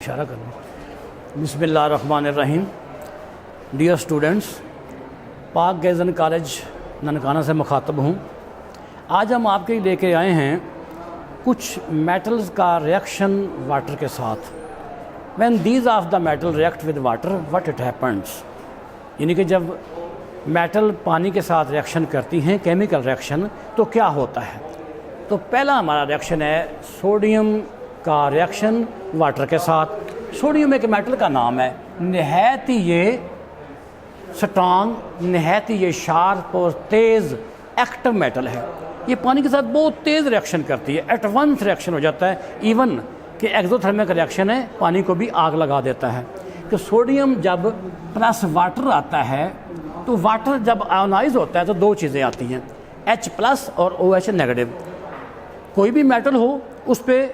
इशारा करना। बिस्मिल्लाहिर्रहमानिर्रहीम। डियर स्टूडेंट्स, पाक गैज़न कॉलेज ननकाना से मुखातब हूँ। आज हम आपके लिए लेके आए हैं कुछ मेटल्स का रिएक्शन वाटर के साथ। When these of the metal react with water what it happens, यानी कि जब मेटल पानी के साथ रिएक्शन करती हैं, केमिकल रिएक्शन, तो क्या होता है। तो पहला हमारा रिएक्शन है सोडियम का रिएक्शन वाटर के साथ। सोडियम एक मेटल का नाम है, नहायत ही ये स्ट्रांग, नहायत ही ये शार्प और तेज़ एक्टिव मेटल है। ये पानी के साथ बहुत तेज़ रिएक्शन करती है, एट वंस रिएक्शन हो जाता है। इवन कि एक्सोथर्मिक रिएक्शन है, पानी को भी आग लगा देता है। कि सोडियम जब प्लस वाटर आता है, तो वाटर जब आयोनाइज होता है तो दो चीज़ें आती हैं, H प्लस और OH नेगेटिव। कोई भी मेटल हो उस पर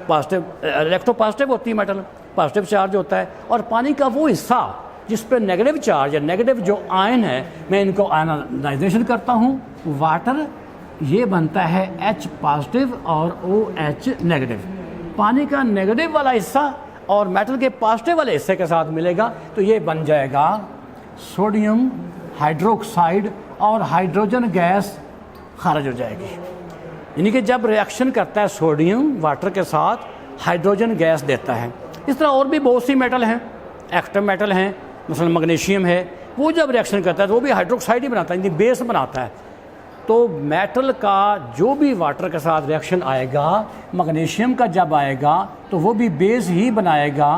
पॉजिटिव इलेक्ट्रो पॉजिटिव होती है, मेटल पॉजिटिव चार्ज होता है, और पानी का वो हिस्सा जिस पर नेगेटिव चार्ज या नेगेटिव जो आयन है, मैं इनको आयनाइजेशन करता हूँ। वाटर ये बनता है H पॉजिटिव और OH नेगेटिव। पानी का नेगेटिव वाला हिस्सा और मेटल के पॉजिटिव वाले हिस्से के साथ मिलेगा तो ये बन जाएगा सोडियम हाइड्रोक्साइड, और हाइड्रोजन गैस खारिज हो जाएगी। यानी कि जब रिएक्शन करता है सोडियम वाटर के साथ, हाइड्रोजन गैस देता है। इस तरह और भी बहुत सी मेटल हैं, एक्टिव मेटल हैं, मसलन मैग्नीशियम है, वो जब रिएक्शन करता है तो वो भी हाइड्रोक्साइड ही बनाता है, यानी बेस बनाता है। तो मेटल का जो भी वाटर के साथ रिएक्शन आएगा, मैग्नीशियम का जब आएगा तो वो भी बेस ही बनाएगा,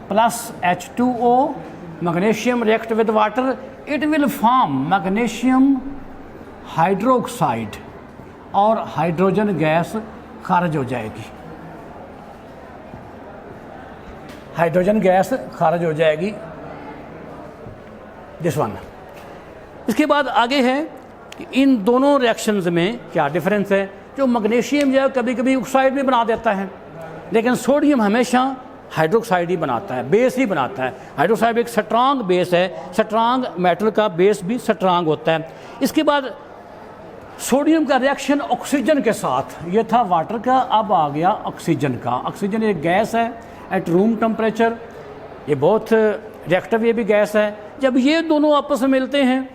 plus H2O। Magnesium react with water, it will form magnesium hydroxide, और हाइड्रोजन गैस खारिज हो जाएगी। हाइड्रोजन गैस खारिज हो जाएगी, दिस वन। इसके बाद आगे है कि इन दोनों रिएक्शंस में क्या डिफरेंस है। जो मैग्नीशियम जो है कभी कभी ऑक्साइड भी बना देता है, लेकिन सोडियम हमेशा हाइड्रोक्साइड ही बनाता है, बेस ही बनाता है। हाइड्रोक्साइड एक स्ट्रांग बेस है, स्ट्रांग मेटल का बेस भी स्ट्रांग होता है। इसके बाद सोडियम का रिएक्शन ऑक्सीजन के साथ, ये था वाटर का, अब आ गया ऑक्सीजन का। ऑक्सीजन एक गैस है एट रूम टेम्परेचर, ये बहुत रिएक्टिव ये भी गैस है। जब ये दोनों आपस में मिलते हैं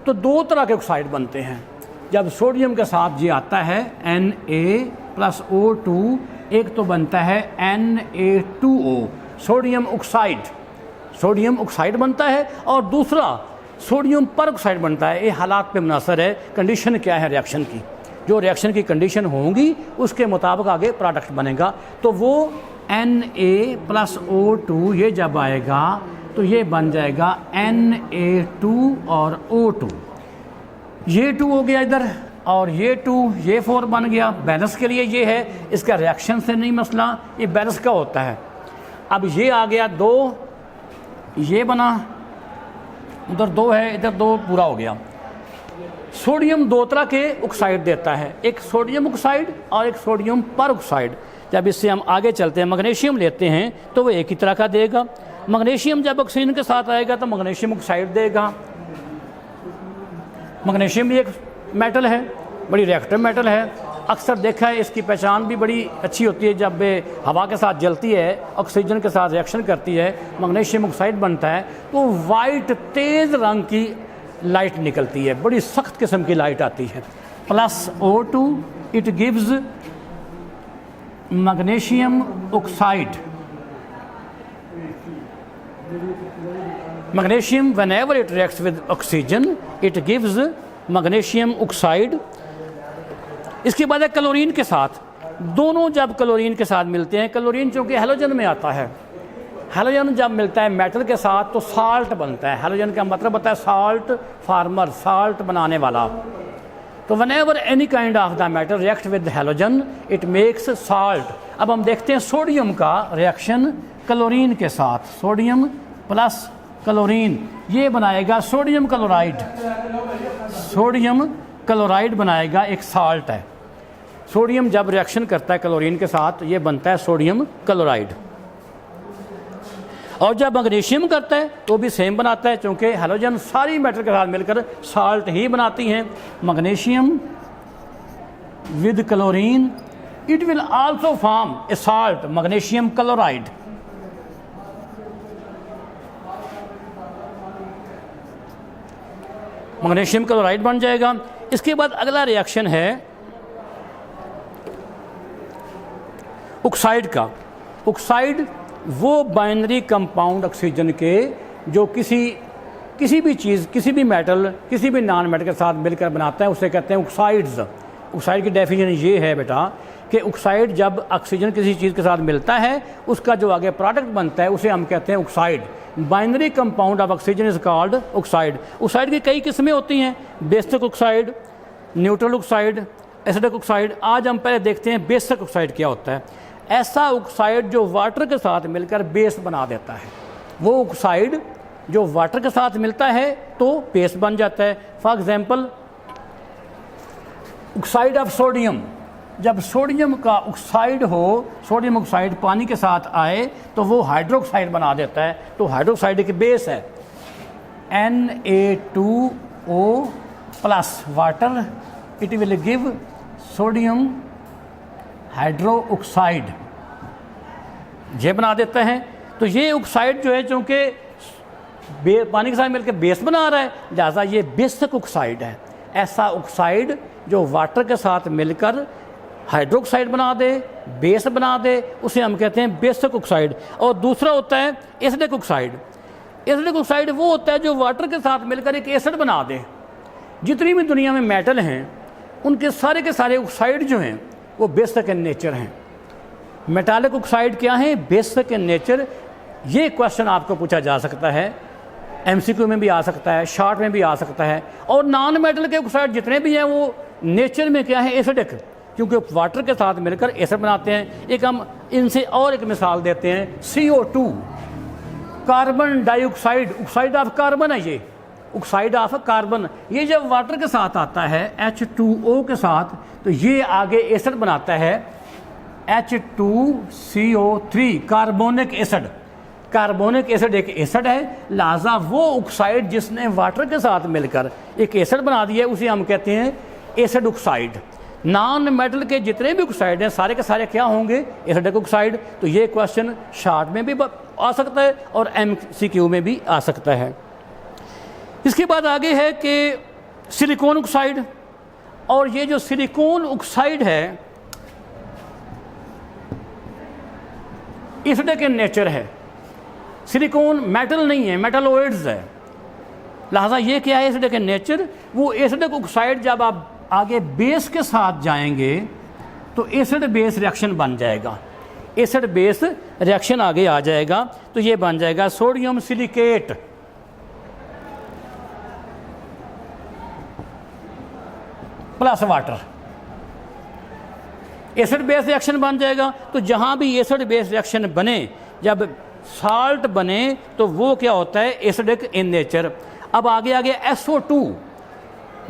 तो दो तरह के ऑक्साइड बनते हैं। जब सोडियम के साथ ये आता है Na+O2, एक तो बनता है Na2O, sodium oxide. Sodium oxide बनता है, और दूसरा सोडियम पर ऑक्साइड बनता है। ये हालात पे मुनासर है, कंडीशन क्या है रिएक्शन की। जो रिएक्शन की कंडीशन होंगी उसके मुताबिक आगे प्रोडक्ट बनेगा। तो वो Na+O2 ये जब आएगा तो ये बन जाएगा Na2 और O2। ये 2 हो गया इधर, और ये 2 ये 4 बन गया। बैलेंस के लिए ये है, इसका रिएक्शन से नहीं मसला, ये बैलेंस का होता है। अब ये आ गया 2, ये बना, उधर 2 है, इधर 2 पूरा हो गया। सोडियम दो तरह के ऑक्साइड देता है, एक सोडियम ऑक्साइड और एक सोडियम पर ऑक्साइड। जब इससे हम आगे चलते हैं, मैग्नीशियम लेते हैं तो वो एक ही तरह का देगा। मैग्नीशियम जब ऑक्सीजन के साथ आएगा तो मैग्नीशियम ऑक्साइड देगा। मैग्नीशियम भी एक मेटल है, बड़ी रिएक्टिव मेटल है। अक्सर देखा है इसकी पहचान भी बड़ी अच्छी होती है, जब हवा के साथ जलती है, ऑक्सीजन के साथ रिएक्शन करती है, मैग्नीशियम ऑक्साइड बनता है, तो वाइट तेज़ रंग की लाइट निकलती है, बड़ी सख्त किस्म की लाइट आती है। Plus O2, it gives magnesium oxide. Magnesium whenever it reacts with oxygen it gives magnesium oxide. इसके बाद है क्लोरीन के साथ। दोनों जब क्लोरीन के साथ मिलते हैं, क्लोरीन चूँकि हैलोजन में आता है, हैलोजन जब मिलता है मेटल के साथ तो साल्ट बनता है। हैलोजन का मतलब होता है साल्ट फार्मर, साल्ट बनाने वाला। तो whenever any kind of the metal react with halogen it makes salt। अब हम देखते हैं सोडियम का रिएक्शन क्लोरीन के साथ, सोडियम प्लस क्लोरीन, ये बनाएगा सोडियम क्लोराइड। सोडियम क्लोराइड बनाएगा, एक साल्ट है। सोडियम जब रिएक्शन करता है क्लोरीन के साथ, ये बनता है सोडियम क्लोराइड। और जब मैग्नीशियम करता है तो भी सेम बनाता है, क्योंकि हैलोजन सारी मेटल के साथ मिलकर साल्ट ही बनाती हैं। Magnesium with chlorine, it will also form A salt, magnesium chloride. Magnesium chloride बन जाएगा। इसके बाद अगला रिएक्शन है ऑक्साइड का। ऑक्साइड वो बाइनरी कंपाउंड ऑक्सीजन के जो किसी भी चीज़, किसी भी मेटल, किसी भी नॉन मेटल के साथ मिलकर बनाता है, उसे कहते हैं ऑक्साइड्स। ऑक्साइड की डेफिनेशन ये है बेटा कि ऑक्साइड जब ऑक्सीजन किसी चीज़ के साथ मिलता है, उसका जो आगे प्रोडक्ट बनता है उसे हम कहते हैं oxide. Binary compound of oxygen is called oxide. Oxide की कई किस्में होती हैं, basic oxide, neutral oxide, acidic oxide. आज हम पहले देखते हैं बेसिक ऑक्साइड क्या होता है। ऐसा ऑक्साइड जो वाटर के साथ मिलकर बेस बना देता है। वो ऑक्साइड जो वाटर के साथ मिलता है तो बेस बन जाता है। For example oxide of sodium, जब सोडियम का ऑक्साइड हो, सोडियम ऑक्साइड पानी के साथ आए तो वो हाइड्रोक्साइड बना देता है। तो हाइड्रोक्साइड की बेस है Na2O plus water, it will give sodium hydroxide, ये बना देता है। तो ये ऑक्साइड जो है चूँकि पानी के साथ मिलकर बेस बना रहा है, लिहाजा ये बेसिक ऑक्साइड है। ऐसा ऑक्साइड जो वाटर के साथ मिलकर हाइड्रोक्साइड बना दे, बेस बना दे, उसे हम कहते हैं बेसिक ऑक्साइड। और दूसरा होता है एसिडिक ऑक्साइड। एसिडिक ऑक्साइड वो होता है जो वाटर के साथ मिलकर एक एसिड बना दे। जितनी भी दुनिया में मेटल हैं उनके सारे के सारे ऑक्साइड जो हैं वो बेसिक इन नेचर हैं। मेटालिक ऑक्साइड क्या है? Basic in nature. ये क्वेश्चन आपको पूछा जा सकता है, एमसीक्यू में भी आ सकता है, शॉर्ट में भी आ सकता है। और नॉन मेटल के ऑक्साइड जितने भी हैं वो नेचर में क्या है? एसिडिक, क्योंकि वाटर के साथ मिलकर एसिड बनाते हैं। एक हम इनसे और एक मिसाल देते हैं, CO2 carbon dioxide. Oxide of carbon है ये, ऑक्साइड ऑफ कार्बन। ये जब वाटर के साथ आता है H2O के साथ तो ये आगे एसिड बनाता है H2CO3 carbonic acid. Carbonic acid एक एसिड है, लिहाजा वो ऑक्साइड जिसने वाटर के साथ मिलकर एक एसिड बना दिया है उसे हम कहते हैं एसिड ऑक्साइड। नॉन मेटल के जितने भी ऑक्साइड हैं सारे के सारे क्या होंगे? Acidic oxide. तो ये क्वेश्चन शॉर्ट में भी आ सकता है और MCQ में भी आ सकता है। इसके बाद आगे है कि सिलिकॉन ऑक्साइड। और ये जो सिलिकॉन ऑक्साइड है एसिडिक इन नेचर है। सिलिकॉन मेटल नहीं है, मेटलोइड्स है, लिहाजा ये क्या है? Acidic in nature. वो एसिडिक ऑक्साइड जब आप आगे बेस के साथ जाएंगे तो एसिड बेस रिएक्शन बन जाएगा। एसिड बेस रिएक्शन आगे आ जाएगा तो ये बन जाएगा sodium silicate plus water. Acid base reaction बन जाएगा। तो जहाँ भी एसिड बेस रिएक्शन बने, जब साल्ट बने तो वो क्या होता है? Acidic in nature. अब आगे SO2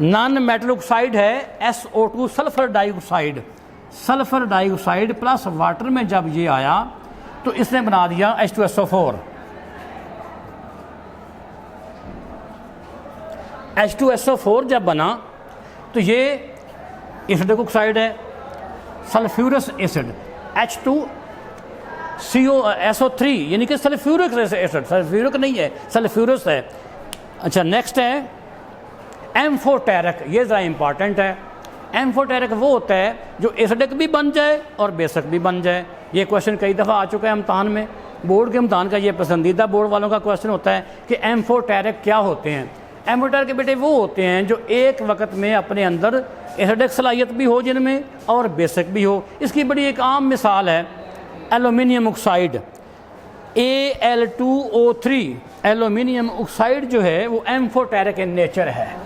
नॉन मेटल ऑक्साइड है, SO2 sulphur dioxide. Sulphur dioxide plus water में जब ये आया तो इसने बना दिया H2SO4। H2SO4 जब बना तो ये एसिडिक ऑक्साइड है। सल्फ्यूरस एसिड H2SO3 यानी कि सल्फ्यूरिक एसिड, सल्फ्यूरिक नहीं है, सल्फ्यूरस है। अच्छा, नेक्स्ट है एम्फोटेरिक। ये ज़रा इंपॉर्टेंट है। एम्फोटेरिक वो होता है जो एसिडिक भी बन जाए और बेसिक भी बन जाए। ये क्वेश्चन कई दफ़ा आ चुका है इम्तहान में, बोर्ड के इम्तहान का ये पसंदीदा बोर्ड वालों का क्वेश्चन होता है कि एम्फोटेरिक क्या होते हैं। एम्फोटेरिक बेटे वो होते हैं जो एक वक्त में अपने अंदर एसिडिक सलाहियत भी हो जिनमें और बेसिक भी हो। इसकी बड़ी एक आम मिसाल है aluminium oxide, Al2O3। Aluminium oxide जो है वो एम्फोटेरिक इन नेचर है।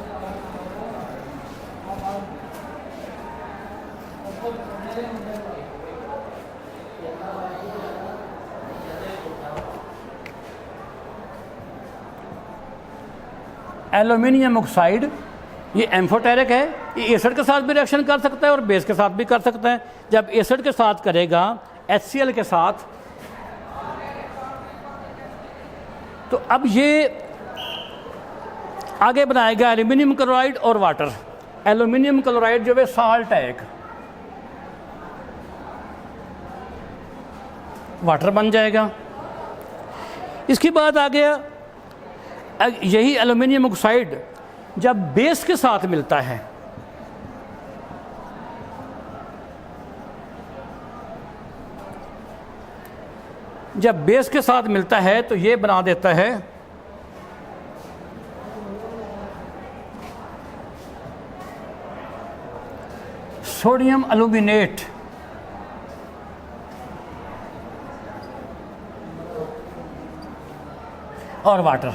एल्यूमिनियम ऑक्साइड ये एम्फोटेरिक है। ये एसिड के साथ भी रिएक्शन कर सकता है और बेस के साथ भी कर सकता है। जब एसिड के साथ करेगा HCl के साथ तो अब ये आगे बनाएगा एल्यूमिनियम क्लोराइड और वाटर। एल्यूमिनियम क्लोराइड जो है साल्ट है, एक वाटर बन जाएगा। इसके बाद आ गया यही एल्यूमिनियम ऑक्साइड जब बेस के साथ मिलता है, जब बेस के साथ मिलता है तो ये बना देता है सोडियम एल्यूमिनेट। और वाटर,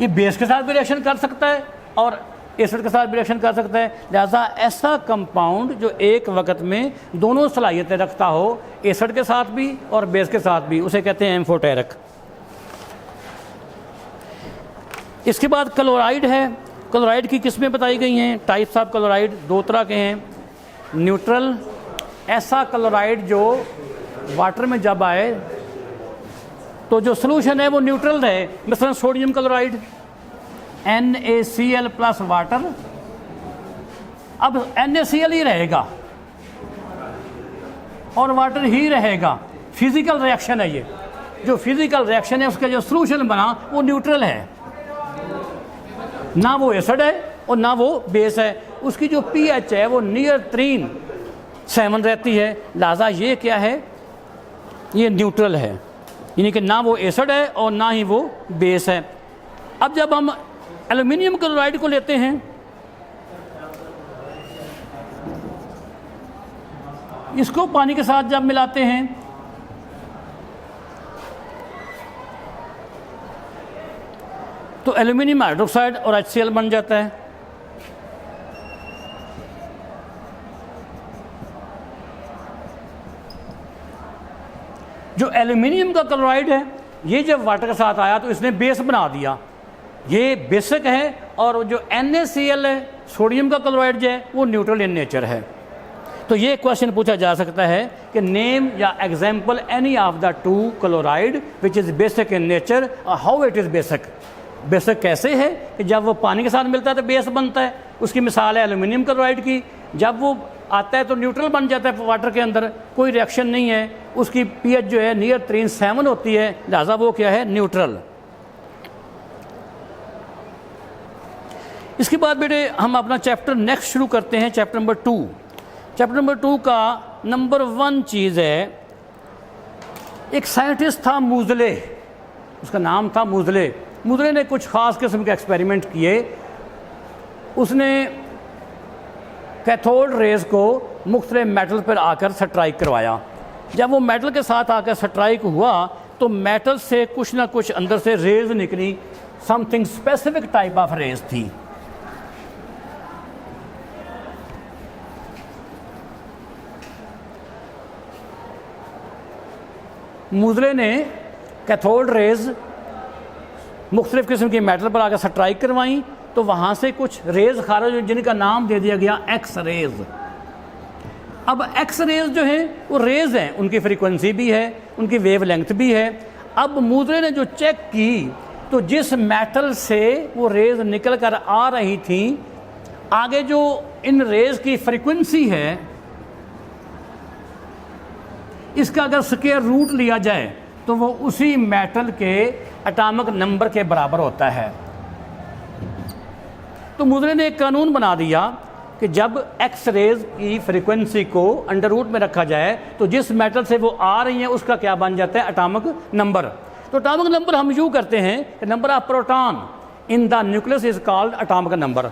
ये बेस के साथ भी रिएक्शन कर सकता है और एसिड के साथ भी रिएक्शन कर सकता है। लिहाजा ऐसा कंपाउंड जो एक वक्त में दोनों सलाहियतें रखता हो, एसिड के साथ भी और बेस के साथ भी, उसे कहते हैं एम्फोटेरिक। इसके बाद क्लोराइड है। क्लोराइड की किस्में बताई गई हैं, टाइप्स ऑफ क्लोराइड दो तरह के हैं। न्यूट्रल, ऐसा क्लोराइड जो वाटर में जब आए तो जो सोल्यूशन है वो न्यूट्रल रहे, मिसलन sodium chloride NaCl plus water, अब NaCl ही रहेगा और वाटर ही रहेगा। फिजिकल रिएक्शन है ये, जो फिजिकल रिएक्शन है उसका जो सोल्यूशन बना वो न्यूट्रल है, ना वो एसिड है और ना वो बेस है। उसकी जो pH है वो नियर 3.7 रहती है। लिहाजा ये क्या है, ये न्यूट्रल है, यानी कि ना वो एसिड है और ना ही वो बेस है। अब जब हम एल्युमिनियम क्लोराइड को लेते हैं, इसको पानी के साथ जब मिलाते हैं तो एल्युमिनियम हाइड्रोक्साइड और HCl बन जाता है। जो एल्युमिनियम का क्लोराइड है, ये जब वाटर के साथ आया तो इसने बेस बना दिया, ये बेसिक है। और जो NaCl है, सोडियम का क्लोराइड जो है वो न्यूट्रल इन नेचर है। तो ये क्वेश्चन पूछा जा सकता है कि नेम या example any of the two chloride which is basic in nature और how it is basic. Basic कैसे है कि जब वो पानी के साथ मिलता है तो बेस बनता है, उसकी मिसाल है एल्युमिनियम क्लोराइड की। जब वो आता है तो न्यूट्रल बन जाता है वाटर के अंदर, कोई रिएक्शन नहीं है, उसकी pH जो है नियर 3.7 होती है, लिहाजा वो क्या है, न्यूट्रल। इसके बाद बेटे हम अपना चैप्टर नेक्स्ट शुरू करते हैं, चैप्टर नंबर 2। चैप्टर नंबर 2 का नंबर 1 चीज़ है, एक साइंटिस्ट था मूजले, उसका नाम था मूजले। मूजले ने कुछ ख़ास किस्म के एक्सपेरिमेंट किए। उसने कैथोड रेज को मुख्तलिफ मेटल पर आकर स्ट्राइक करवाया। जब वो मेटल के साथ आकर स्ट्राइक हुआ तो मेटल से कुछ ना कुछ अंदर से रेज निकली, something specific type of rage थी। मूजले ने कैथोड रेज मुख्तलिफ किस्म की मेटल पर आकर स्ट्राइक करवाई तो वहाँ से कुछ रेज खारिज हुई जिनका नाम दे दिया गया एक्स रेज। अब एक्स रेज जो है वो रेज हैं, उनकी फ्रीक्वेंसी भी है, उनकी वेव लेंथ भी है। अब मूजले ने जो चेक की तो जिस मेटल से वो रेज निकल कर आ रही थी, आगे जो इन रेज की फ्रीक्वेंसी है, इसका अगर स्क्वायर रूट लिया जाए तो वो उसी मेटल के एटॉमिक नंबर के बराबर होता है। तो मूजले ने एक कानून बना दिया कि जब एक्स रेज की फ्रीक्वेंसी को अंडर रूट में रखा जाए तो जिस मेटल से वो आ रही है उसका क्या बन जाता है, एटॉमिक नंबर। तो एटॉमिक नंबर हम यूँ करते हैं कि number of proton in the nucleus is called atomic number.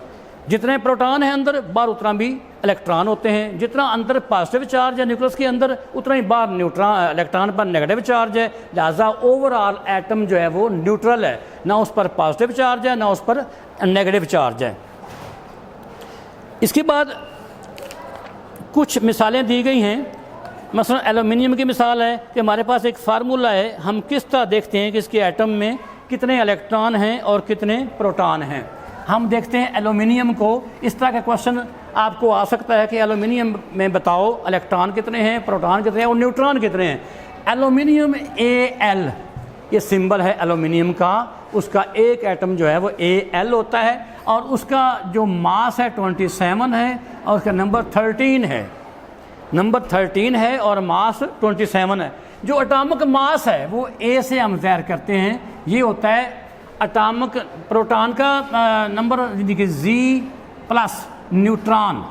जितने प्रोटॉन हैं अंदर, बाहर उतना भी इलेक्ट्रॉन होते हैं। जितना अंदर पॉजिटिव चार्ज है न्यूक्लियस के अंदर, उतना ही बाहर इलेक्ट्रॉन पर नेगेटिव चार्ज है। लिहाजा ओवरऑल एटम जो है वो न्यूट्रल है, ना उस पर पॉजिटिव चार्ज है ना उस पर नेगेटिव चार्ज है। इसके बाद कुछ मिसालें दी गई हैं। मसलन एल्युमिनियम की मिसाल है कि हमारे पास एक फार्मूला है, हम किस तरह देखते हैं कि इसके एटम में कितने इलेक्ट्रॉन हैं और कितने प्रोटॉन हैं। हम देखते हैं एल्युमिनियम को, इस तरह का क्वेश्चन आपको आ सकता है कि एल्युमिनियम में बताओ इलेक्ट्रॉन कितने हैं, प्रोटॉन कितने हैं और न्यूट्रॉन कितने हैं। एल्युमिनियम Al ये सिंबल है एल्युमिनियम का, उसका एक एटम जो है वो Al होता है और उसका जो मास है 27 है और उसका नंबर 13 है। नंबर 13 है और मास 27 है। जो एटॉमिक मास है वो A से हम ज़ाहिर करते हैं, ये होता है एटॉमिक प्रोटॉन का नंबर देखिए Z+ न्यूट्रॉन,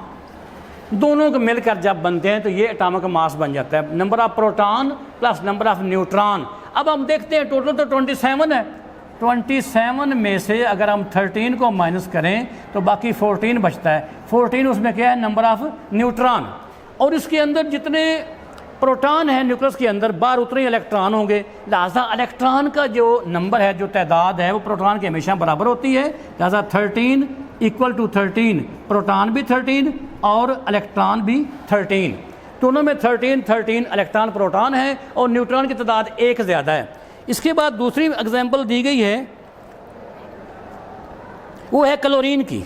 दोनों को मिलकर जब बनते हैं तो ये एटॉमिक मास बन जाता है, number of proton plus number of neutron. अब हम देखते हैं टोटल तो 27 है, 27 में से अगर हम 13 को माइनस करें तो बाकी 14 बचता है। 14 उसमें क्या है, नंबर ऑफ न्यूट्रॉन। और इसके अंदर जितने प्रोटॉन है न्यूक्लियस के अंदर, बाहर उतने इलेक्ट्रॉन होंगे, लिहाजा इलेक्ट्रॉन का जो नंबर है, जो तादाद है, वो प्रोटॉन के हमेशा बराबर होती है। लिहाजा 13 इक्वल टू 13, प्रोटॉन भी 13 और इलेक्ट्रॉन भी 13, दोनों में 13 इलेक्ट्रॉन प्रोटॉन है और न्यूट्रॉन की तादाद एक ज़्यादा है। इसके बाद दूसरी एग्जाम्पल दी गई है वो है क्लोरीन की।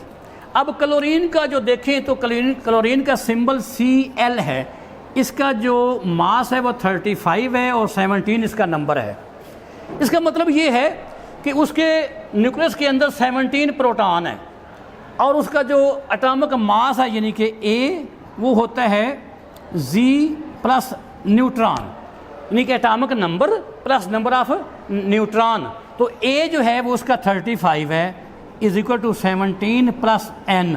अब क्लोरीन का जो देखें तो क्लोरीन का सिंबल Cl है, इसका जो मास है वो 35 है और 17 इसका नंबर है। इसका मतलब ये है कि उसके न्यूक्लियस के अंदर 17 प्रोटॉन है और उसका जो एटॉमिक मास है यानी कि A वो होता है Z+ न्यूट्रॉन, यानी कि atomic number plus number of neutron. तो A जो है वो उसका 35 है इज इक्वल टू 17 + n।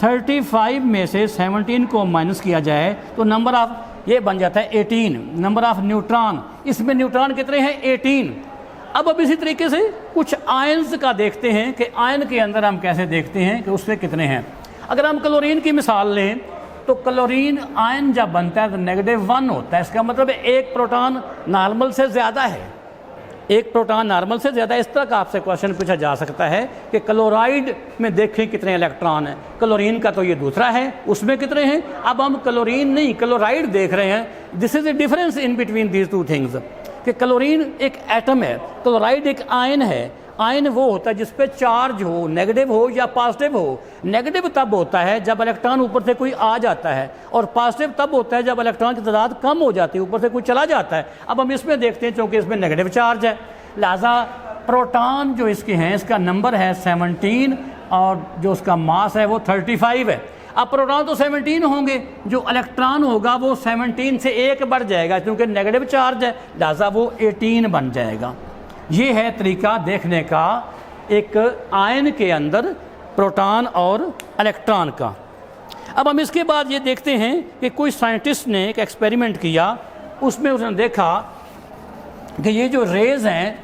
35 में से 17 को माइनस किया जाए तो नंबर ऑफ ये बन जाता है 18, नंबर ऑफ न्यूट्रॉन। इसमें न्यूट्रॉन कितने हैं, 18। अब इसी तरीके से कुछ आयन्स का देखते हैं कि आयन के अंदर हम कैसे देखते हैं कि उससे कितने हैं। अगर हम क्लोरीन की मिसाल लें तो क्लोरीन आयन जब बनता है तो -1 होता है। इसका मतलब एक प्रोटॉन नॉर्मल से ज़्यादा है, एक प्रोटॉन नॉर्मल से ज़्यादा। इस तरह का आपसे क्वेश्चन पूछा जा सकता है कि क्लोराइड में देखें कितने इलेक्ट्रॉन हैं। क्लोरीन का तो ये दूसरा है, उसमें कितने हैं। अब हम क्लोरीन नहीं क्लोराइड देख रहे हैं। This is the difference in between these two things कि क्लोरीन एक एटम है, क्लोराइड एक आयन है। आयन वो होता है जिस पे चार्ज हो, नेगेटिव हो या पॉजिटिव हो। नेगेटिव तब होता है जब इलेक्ट्रॉन ऊपर से कोई आ जाता है और पॉजिटिव तब होता है जब इलेक्ट्रॉन की तादाद कम हो जाती है, ऊपर से कोई चला जाता है। अब हम इसमें देखते हैं क्योंकि इसमें नेगेटिव चार्ज है, लिहाजा प्रोटॉन जो इसके हैं इसका नंबर है 17 और जो उसका मास है वो 35 है। अब प्रोटॉन तो 17 होंगे, जो इलेक्ट्रॉन होगा वो 17 से 1 बढ़ जाएगा क्योंकि नेगेटिव चार्ज है, लिहाजा वो 18 बन जाएगा। ये है तरीका देखने का एक आयन के अंदर प्रोटॉन और इलेक्ट्रॉन का। अब हम इसके बाद ये देखते हैं कि कोई साइंटिस्ट ने एक एक्सपेरिमेंट किया, उसमें उसने देखा कि ये जो रेज़ हैं,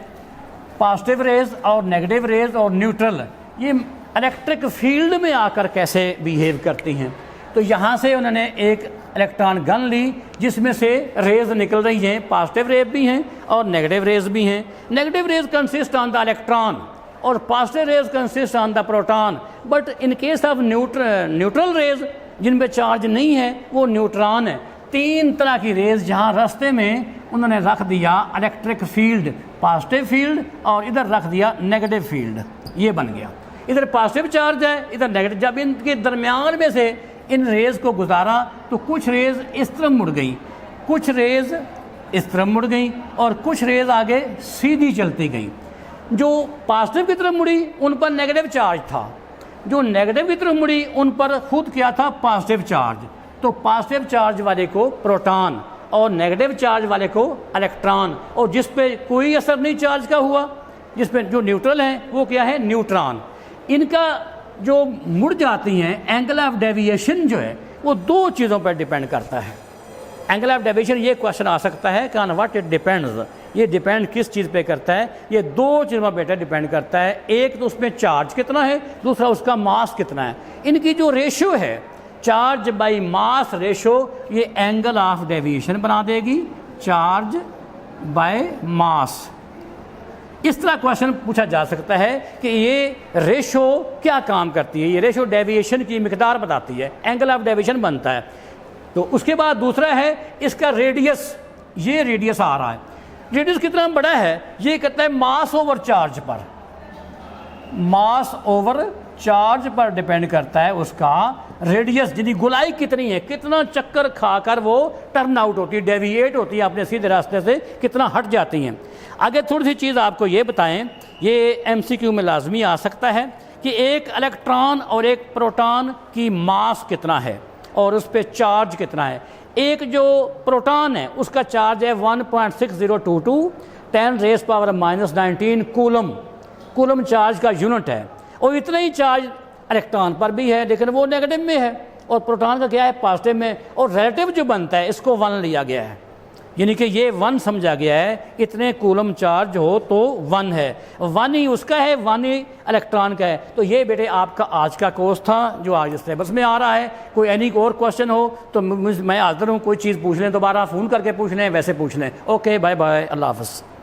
पॉजिटिव रेज़ और नेगेटिव रेज़ और न्यूट्रल, ये इलेक्ट्रिक फील्ड में आकर कैसे बिहेव करती हैं। तो यहाँ से उन्होंने एक इलेक्ट्रॉन गन ली जिसमें से रेज़ निकल रही हैं, पॉजिटिव रेज भी हैं और नेगेटिव रेज़ भी हैं। Negative rays consist on the electron और positive rays consist on the proton. But in case of neutral rays जिन पे चार्ज नहीं है वो न्यूट्रॉन है। 3 तरह की रेज़ जहाँ रास्ते में उन्होंने रख दिया इलेक्ट्रिक फील्ड, पॉजिटिव फील्ड और इधर रख दिया नेगेटिव फील्ड, ये बन गया। इधर पॉजिटिव चार्ज है, इधर नेगेटिव। जब इनके दरमियान में से इन रेज़ को गुजारा तो कुछ रेज़ इस तरफ मुड़ गई, कुछ रेज़ इस तरफ मुड़ गई और कुछ रेज़ आगे सीधी चलती गई। जो पॉजिटिव की तरफ मुड़ी उन पर नेगेटिव चार्ज था, जो नेगेटिव की तरफ मुड़ी उन पर खुद क्या था, पॉजिटिव चार्ज। तो पॉजिटिव चार्ज वाले को प्रोटॉन और नेगेटिव चार्ज वाले को इलेक्ट्रॉन, और जिस पे कोई असर नहीं चार्ज का हुआ, जिस पे जो न्यूट्रल हैं वो क्या है, न्यूट्रॉन। इनका जो मुड़ जाती हैं एंगल ऑफ डेविएशन जो है वो 2 चीज़ों पर डिपेंड करता है। एंगल ऑफ डेविएशन, ये क्वेश्चन आ सकता है कि ऑन व्हाट इट डिपेंड्स, ये डिपेंड किस चीज़ पे करता है। ये 2 चीज़ों पर डिपेंड करता है, एक तो उसमें चार्ज कितना है, दूसरा उसका मास कितना है। इनकी जो रेशो है चार्ज बाई मास रेशो, ये एंगल ऑफ डेविएशन बना देगी, चार्ज बाय मास। इस तरह क्वेश्चन पूछा जा सकता है कि ये रेशो क्या काम करती है। ये रेशो डेविएशन की मिकदार बताती है, एंगल ऑफ डेविएशन बनता है। तो उसके बाद दूसरा है इसका रेडियस, ये रेडियस आ रहा है, रेडियस कितना बड़ा है, ये कहता है मास ओवर चार्ज पर, मास ओवर चार्ज पर डिपेंड करता है उसका रेडियस, यानी गोलाई कितनी है, कितना चक्कर खाकर वो टर्न आउट होती है, डेविएट होती है अपने सीधे रास्ते से, कितना हट जाती हैं। आगे थोड़ी सी चीज़ आपको ये बताएं, ये MCQ में लाजमी आ सकता है कि एक इलेक्ट्रॉन और एक प्रोटॉन की मास कितना है और उस पर चार्ज कितना है। एक जो प्रोटॉन है उसका चार्ज है 1.6022 10⁻⁻⁹ कूलम, कूलम चार्ज का यूनिट है, और इतना ही चार्ज इलेक्ट्रॉन पर भी है, लेकिन वो नेगेटिव में है, और प्रोटॉन का क्या है, पॉजिटिव में। और रिलेटिव जो बनता है इसको 1 लिया गया है, यानी कि ये 1 समझा गया है, इतने कूलम चार्ज हो तो 1 है, 1 ही उसका है, 1 ही इलेक्ट्रॉन का है। तो ये बेटे आपका आज का कोर्स था जो आज सिलेबस में आ रहा है। कोई एनी और क्वेश्चन हो तो मैं हाजिर हूँ, कोई चीज़ पूछ लें, दोबारा फ़ोन करके पूछ लें, वैसे पूछ लें। ओके, बाय बाय, अल्लाह हाफ़िज़।